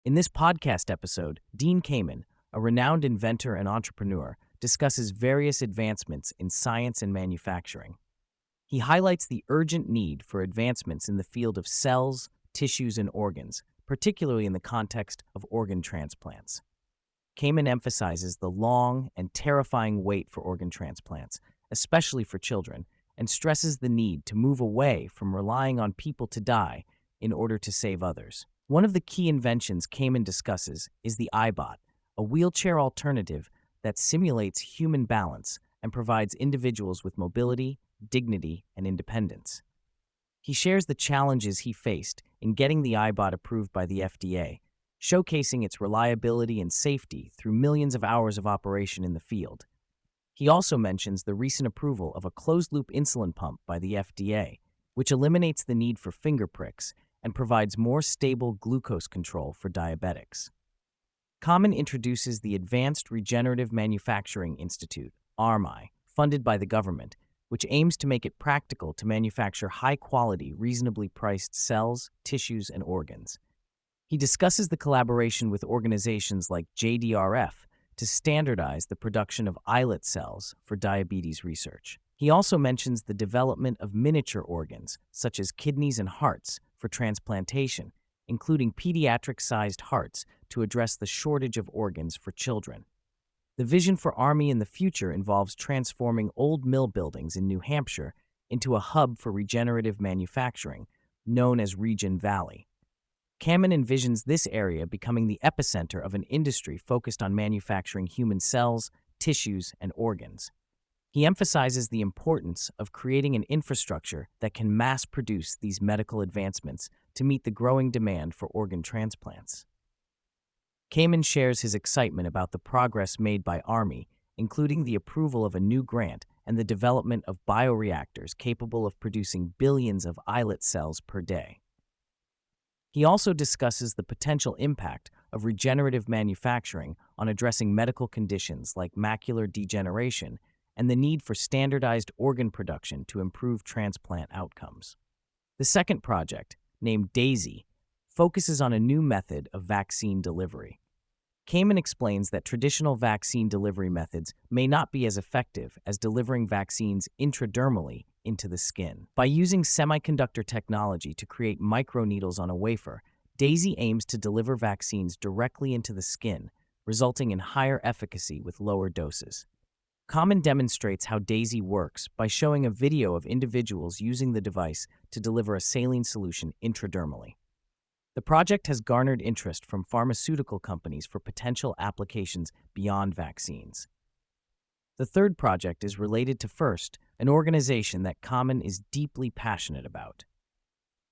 In this podcast episode, Dean Kamen, a renowned inventor and entrepreneur, discusses various advancements in science and manufacturing. He highlights the urgent need for advancements in the field of cells, tissues, and organs, particularly in the context of organ transplants. Kamen emphasizes the long and terrifying wait for organ transplants, especially for children, and stresses the need to move away from relying on people to die in order to save others. One of the key inventions Kamen discusses is the iBOT, a wheelchair alternative that simulates human balance and provides individuals with mobility, dignity, and independence. He shares the challenges he faced in getting the iBOT approved by the FDA, showcasing its reliability and safety through millions of hours of operation in the field. He also mentions the recent approval of a closed-loop insulin pump by the FDA, which eliminates the need for finger pricks and provides more stable glucose control for diabetics. Kamen introduces the Advanced Regenerative Manufacturing Institute, ARMI, funded by the government, which aims to make it practical to manufacture high-quality, reasonably priced cells, tissues, and organs. He discusses the collaboration with organizations like JDRF to standardize the production of islet cells for diabetes research. He also mentions the development of miniature organs, such as kidneys and hearts, for transplantation, including pediatric-sized hearts to address the shortage of organs for children. The vision for Army in the future involves transforming old mill buildings in New Hampshire into a hub for regenerative manufacturing, known as Regen Valley. Kamen envisions this area becoming the epicenter of an industry focused on manufacturing human cells, tissues, and organs. He emphasizes the importance of creating an infrastructure that can mass-produce these medical advancements to meet the growing demand for organ transplants. Kamen shares his excitement about the progress made by Army, including the approval of a new grant and the development of bioreactors capable of producing billions of islet cells per day. He also discusses the potential impact of regenerative manufacturing on addressing medical conditions like macular degeneration and the need for standardized organ production to improve transplant outcomes. The second project, named DAISY, focuses on a new method of vaccine delivery. Kamen explains that traditional vaccine delivery methods may not be as effective as delivering vaccines intradermally into the skin. By using semiconductor technology to create microneedles on a wafer, DAISY aims to deliver vaccines directly into the skin, resulting in higher efficacy with lower doses. Kamen demonstrates how DAISY works by showing a video of individuals using the device to deliver a saline solution intradermally. The project has garnered interest from pharmaceutical companies for potential applications beyond vaccines. The third project is related to FIRST, an organization that Kamen is deeply passionate about.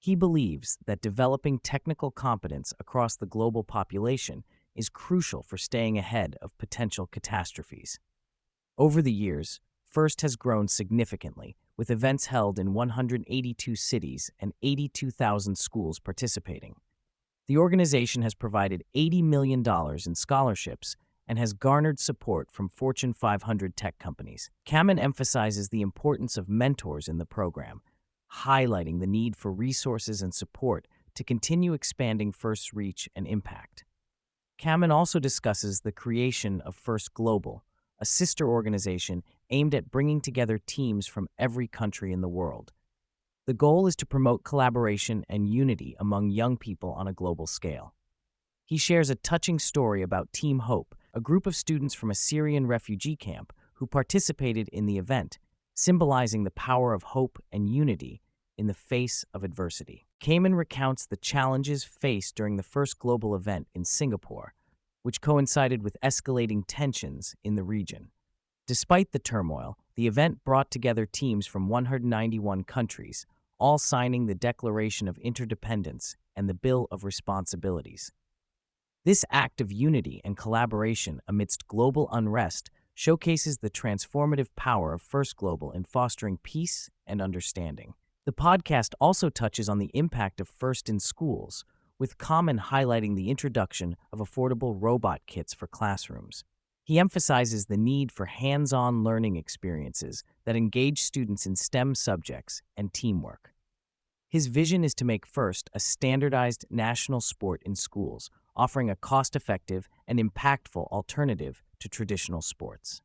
He believes that developing technical competence across the global population is crucial for staying ahead of potential catastrophes. Over the years, FIRST has grown significantly, with events held in 182 cities and 82,000 schools participating. The organization has provided $80 million in scholarships and has garnered support from Fortune 500 tech companies. Kamen emphasizes the importance of mentors in the program, highlighting the need for resources and support to continue expanding FIRST's reach and impact. Kamen also discusses the creation of FIRST Global, a sister organization aimed at bringing together teams from every country in the world. The goal is to promote collaboration and unity among young people on a global scale. He shares a touching story about Team Hope, a group of students from a Syrian refugee camp who participated in the event, symbolizing the power of hope and unity in the face of adversity. Kamen recounts the challenges faced during the first global event in Singapore, which coincided with escalating tensions in the region. Despite the turmoil, the event brought together teams from 191 countries, all signing the Declaration of Interdependence and the Bill of Responsibilities. This act of unity and collaboration amidst global unrest showcases the transformative power of FIRST Global in fostering peace and understanding. The podcast also touches on the impact of FIRST in schools, with Kamen highlighting the introduction of affordable robot kits for classrooms. He emphasizes the need for hands-on learning experiences that engage students in STEM subjects and teamwork. His vision is to make FIRST a standardized national sport in schools, offering a cost-effective and impactful alternative to traditional sports.